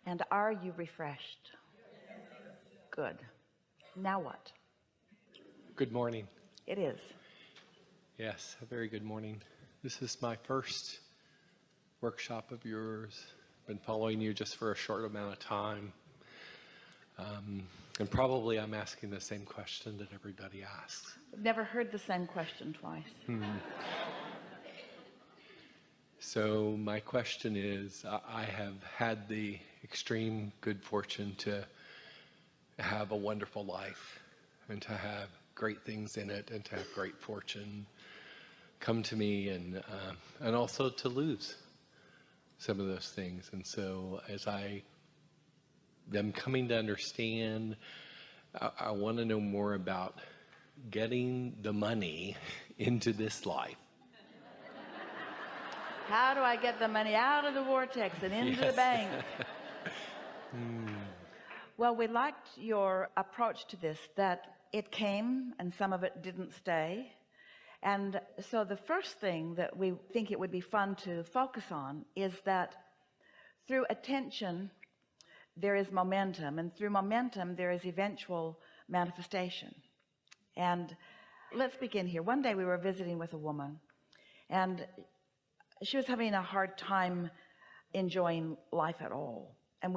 And are you refreshed? Good. Now what? Good morning. It is. Yes, a very good morning. This is my first workshop of yours. Been following you just for a short amount of time. And probably I'm asking the same question that everybody asks. I've never heard the same question twice. So my question is, I have had the extreme good fortune to have a wonderful life and to have great things in it and to have great fortune come to me and also to lose some of those things. And so as I am coming to understand, I want to know more about getting the money into this life. How do I get the money out of the vortex and into the bank? Well, we liked your approach to this, that it came and some of it didn't stay. And so the first thing that we think it would be fun to focus on is that through attention there is momentum, and through momentum there is eventual manifestation. And let's begin here. One day we were visiting with a woman, and she was having a hard time enjoying life at all. And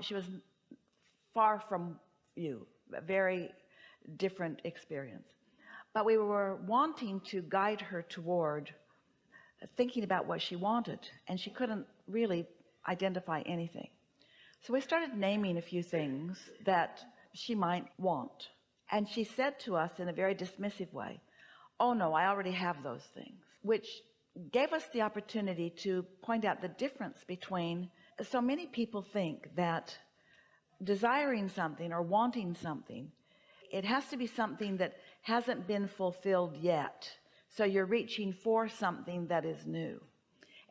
she was far from you, a very different experience. But we were wanting to guide her toward thinking about what she wanted, and she couldn't really identify anything. So we started naming a few things that she might want. And she said to us in a very dismissive way, "Oh no, I already have those things," which gave us the opportunity to point out the difference between, so many people think that desiring something or wanting something, it has to be something that hasn't been fulfilled yet. So you're reaching for something that is new.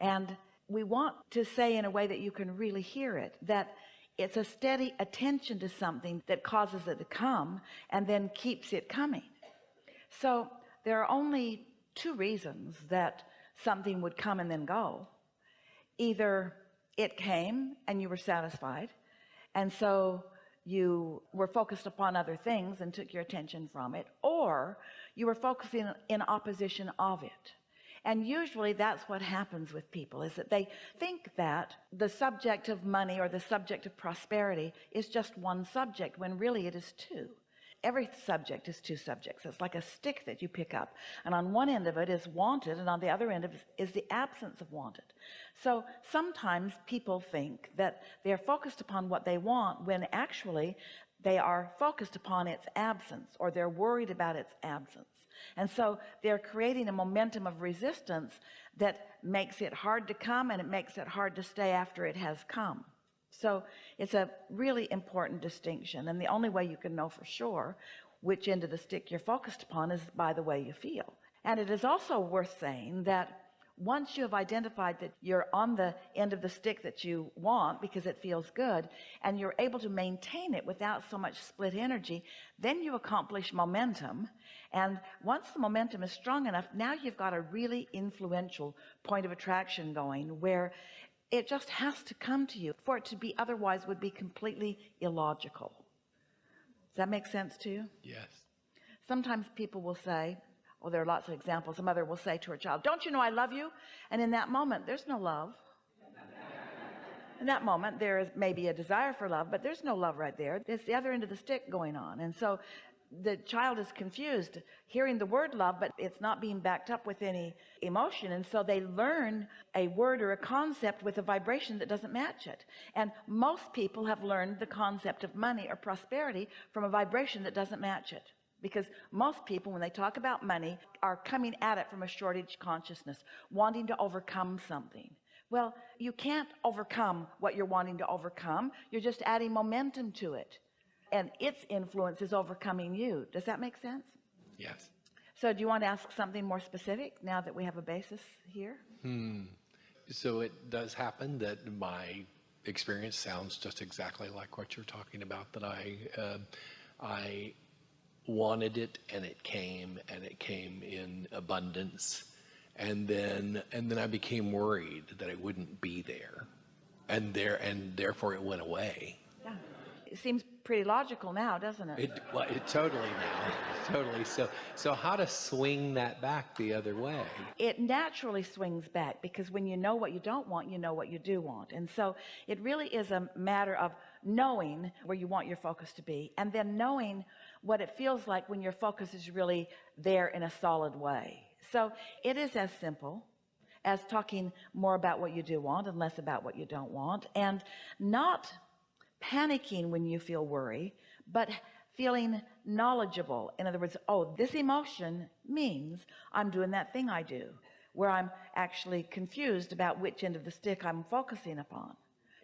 And we want to say in a way that you can really hear it, that it's a steady attention to something that causes it to come and then keeps it coming. So there are only two reasons that something would come and then go. Either it came and you were satisfied, and so you were focused upon other things and took your attention from it, or you were focusing in opposition of it. And usually that's what happens with people, is that they think that the subject of money or the subject of prosperity is just one subject, when really it is two. Every subject is two subjects. It's like a stick that you pick up, and on one end of it is wanted, and on the other end of it is the absence of wanted. So sometimes people think that they're focused upon what they want, when actually they are focused upon its absence, or they're worried about its absence. And so they're creating a momentum of resistance that makes it hard to come, and it makes it hard to stay after it has come. So it's a really important distinction, and the only way you can know for sure which end of the stick you're focused upon is by the way you feel. And it is also worth saying that once you have identified that you're on the end of the stick that you want because it feels good, and you're able to maintain it without so much split energy, then you accomplish momentum. And once the momentum is strong enough, now you've got a really influential point of attraction going, where it just has to come to you. For it to be otherwise would be completely illogical. Does that make sense to you? Yes. Sometimes people will say, well, there are lots of examples. A mother will say to her child, "Don't you know I love you?" And in that moment, there's no love. In that moment, there is maybe a desire for love, but there's no love right there. It's the other end of the stick going on. And so the child is confused, hearing the word love, but it's not being backed up with any emotion. And so they learn a word or a concept with a vibration that doesn't match it. And most people have learned the concept of money or prosperity from a vibration that doesn't match it. Because most people, when they talk about money, are coming at it from a shortage consciousness, wanting to overcome something. Well, you can't overcome what you're wanting to overcome. You're just adding momentum to it, and its influence is overcoming you. Does that make sense? Yes. So do you want to ask something more specific now that we have a basis here? So it does happen that my experience sounds just exactly like what you're talking about, that I wanted it, and it came in abundance, and then I became worried that it wouldn't be there, and therefore it went away. Yeah. It seems pretty logical now, doesn't it? It totally now, totally. So how to swing that back the other way? It naturally swings back, because when you know what you don't want, you know what you do want. And so it really is a matter of knowing where you want your focus to be, and then knowing what it feels like when your focus is really there in a solid way. So it is as simple as talking more about what you do want and less about what you don't want, and not panicking when you feel worry, but feeling knowledgeable. In other words, oh, this emotion means I'm doing that thing I do, where I'm actually confused about which end of the stick I'm focusing upon.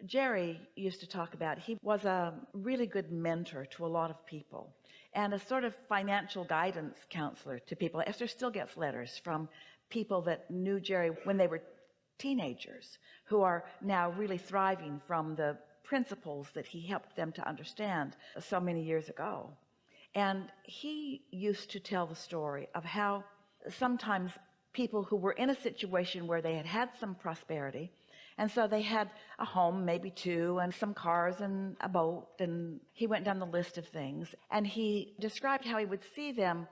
Jerry used to talk about, he was a really good mentor to a lot of people, and a sort of financial guidance counselor to people. Esther still gets letters from people that knew Jerry when they were teenagers, who are now really thriving from the principles that he helped them to understand so many years ago. And he used to tell the story of how sometimes people who were in a situation where they had had some prosperity, and so they had a home, maybe two, and some cars and a boat, and he went down the list of things, and he described how he would see them.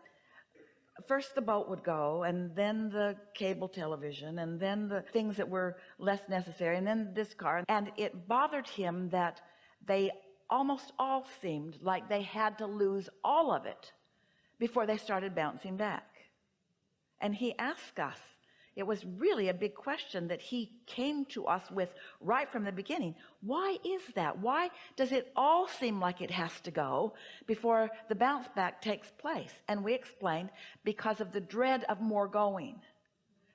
First the boat would go, and then the cable television, and then the things that were less necessary, and then this car. And it bothered him that they almost all seemed like they had to lose all of it before they started bouncing back. And he asked us, it was really a big question that he came to us with right from the beginning. Why is that? Why does it all seem like it has to go before the bounce back takes place? And we explained, because of the dread of more going,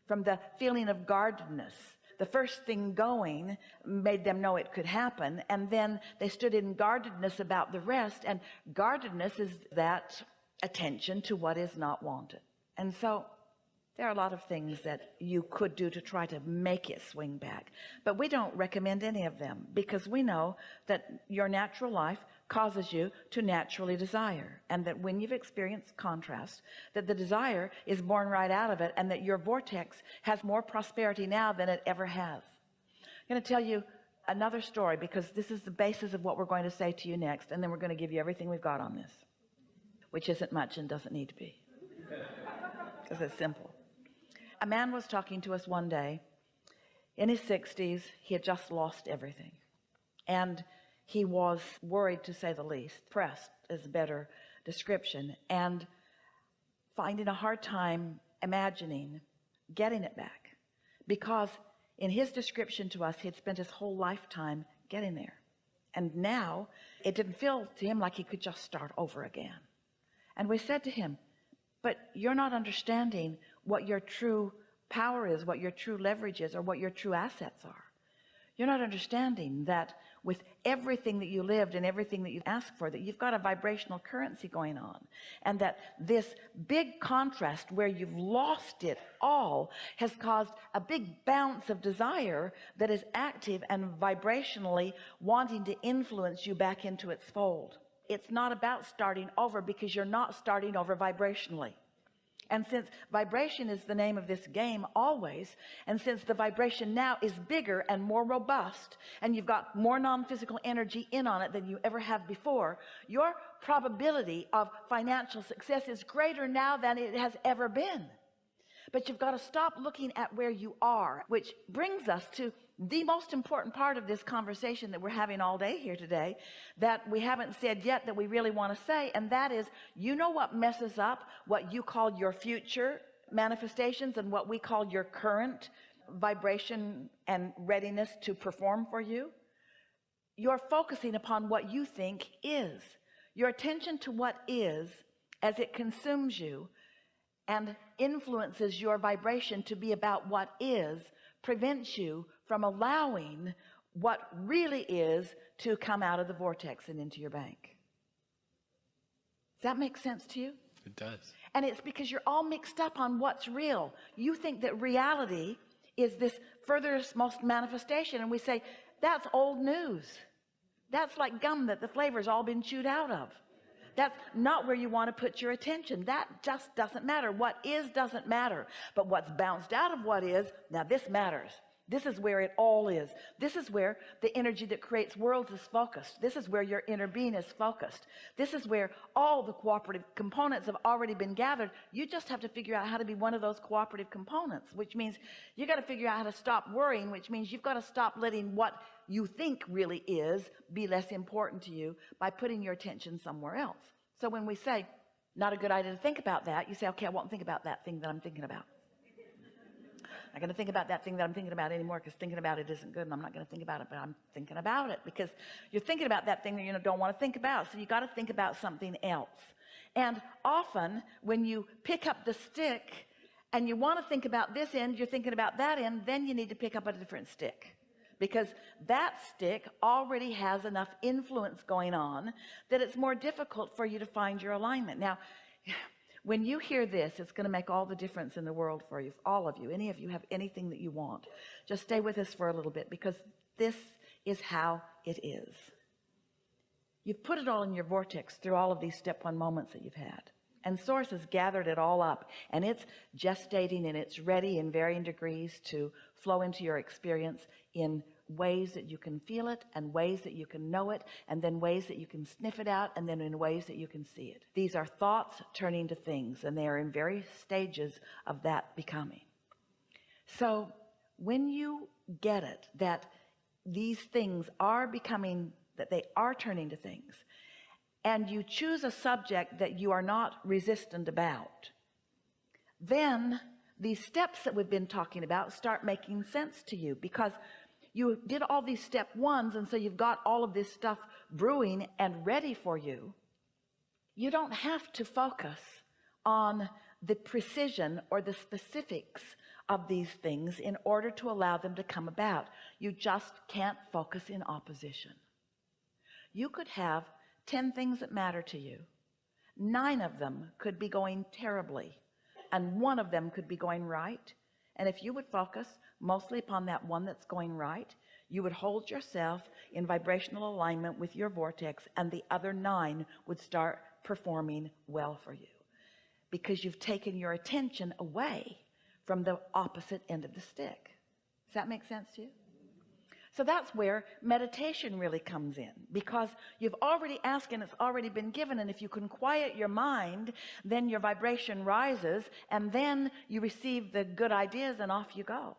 from the feeling of guardedness. The first thing going made them know it could happen, and then they stood in guardedness about the rest, and guardedness is that attention to what is not wanted. And so there are a lot of things that you could do to try to make it swing back, but we don't recommend any of them, because we know that your natural life causes you to naturally desire, and that when you've experienced contrast, that the desire is born right out of it, and that your vortex has more prosperity now than it ever has. I'm going to tell you another story, because this is the basis of what we're going to say to you next, and then we're going to give you everything we've got on this, which isn't much and doesn't need to be, because it's simple. A man was talking to us one day in his 60s. He had just lost everything, and he was worried, to say the least. Pressed is a better description, and finding a hard time imagining getting it back, because in his description to us, he had spent his whole lifetime getting there, and now it didn't feel to him like he could just start over again. And we said to him, but you're not understanding what your true power is, what your true leverage is, or what your true assets are. You're not understanding that with everything that you lived and everything that you asked for, that you've got a vibrational currency going on, and that this big contrast where you've lost it all has caused a big bounce of desire that is active and vibrationally wanting to influence you back into its fold. It's not about starting over, because you're not starting over vibrationally. And since vibration is the name of this game always, and since the vibration now is bigger and more robust, and you've got more non-physical energy in on it than you ever have before, your probability of financial success is greater now than it has ever been. But you've got to stop looking at where you are, which brings us to the most important part of this conversation that we're having all day here today, that we haven't said yet, that we really want to say, and that is, you know what messes up what you call your future manifestations and what we call your current vibration and readiness to perform for you? You're focusing upon what you think is. Your attention to what is, as it consumes you and influences your vibration to be about what is, prevents you from allowing what really is to come out of the vortex and into your bank. Does that make sense to you? It does. And it's because you're all mixed up on what's real. You think that reality is this furthest most manifestation, and we say that's old news. That's like gum that the flavor's all been chewed out of. That's not where you want to put your attention. That just doesn't matter. What is doesn't matter. But what's bounced out of what is, now this matters. This is where it all is. This is where the energy that creates worlds is focused. This is where your inner being is focused. This is where all the cooperative components have already been gathered. You just have to figure out how to be one of those cooperative components, which means you got to figure out how to stop worrying, which means you've got to stop letting what you think really is be less important to you by putting your attention somewhere else. So when we say, not a good idea to think about that, you say, okay, I won't think about that thing that I'm thinking about. I'm not going to think about that thing that I'm thinking about anymore, because thinking about it isn't good, and I'm not going to think about it, but I'm thinking about it, because you're thinking about that thing that you don't want to think about. So you got to think about something else. And often when you pick up the stick and you want to think about this end, you're thinking about that end, then you need to pick up a different stick, because that stick already has enough influence going on that it's more difficult for you to find your alignment. Now, when you hear this, it's going to make all the difference in the world for you, all of you. Any of you have anything that you want, just stay with us for a little bit, because this is how it is. You've put it all in your vortex through all of these step one moments that you've had, and Source has gathered it all up, and it's gestating, and it's ready in varying degrees to flow into your experience in ways that you can feel it, and ways that you can know it, and then ways that you can sniff it out, and then in ways that you can see it. These are thoughts turning to things, and they are in various stages of that becoming. So when you get it, that these things are becoming, that they are turning to things, and you choose a subject that you are not resistant about, then these steps that we've been talking about start making sense to you, because you did all these step ones, and so you've got all of this stuff brewing and ready for you. You don't have to focus on the precision or the specifics of these things in order to allow them to come about. You just can't focus in opposition. You could have 10 things that matter to you. 9 of them could be going terribly, and 1 of them could be going right. And if you would focus mostly upon that one that's going right, you would hold yourself in vibrational alignment with your vortex, and the other 9 would start performing well for you, because you've taken your attention away from the opposite end of the stick. Does that make sense to you? So that's where meditation really comes in, because you've already asked and it's already been given. And if you can quiet your mind, then your vibration rises, and then you receive the good ideas, and off you go.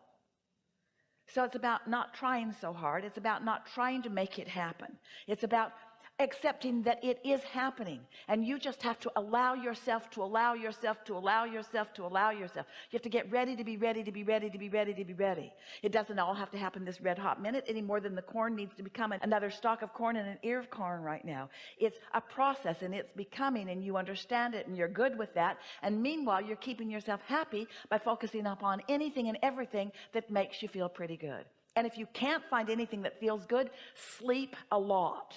So it's about not trying so hard. It's about not trying to make it happen. It's about accepting that it is happening, and you just have to allow yourself to allow yourself to allow yourself to allow yourself. You have to get ready to be ready to be ready to be ready to be ready. It doesn't all have to happen this red hot minute any more than the corn needs to become another stalk of corn and an ear of corn right now. It's a process, and it's becoming, and you understand it, and you're good with that. And meanwhile, you're keeping yourself happy by focusing upon anything and everything that makes you feel pretty good. And if you can't find anything that feels good, sleep a lot.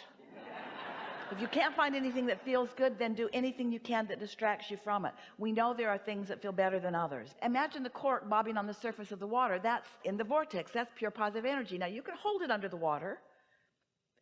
If you can't find anything that feels good, then do anything you can that distracts you from it. We know there are things that feel better than others. Imagine the cork bobbing on the surface of the water. That's in the vortex. That's pure positive energy. Now, you can hold it under the water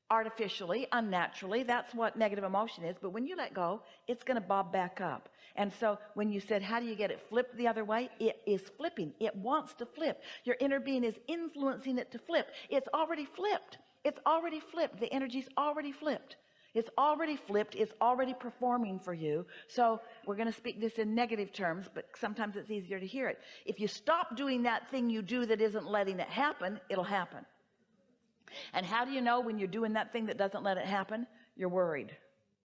artificially, unnaturally. That's what negative emotion is. But when you let go, it's going to bob back up. And so when you said, how do you get it flipped the other way? It is flipping. It wants to flip. Your inner being is influencing it to flip. It's already flipped. It's already flipped. The energy's already flipped. It's already flipped. It's already performing for you. So we're going to speak this in negative terms, but sometimes it's easier to hear it. If you stop doing that thing you do that isn't letting it happen, it'll happen. And how do you know when you're doing that thing that doesn't let it happen? You're worried.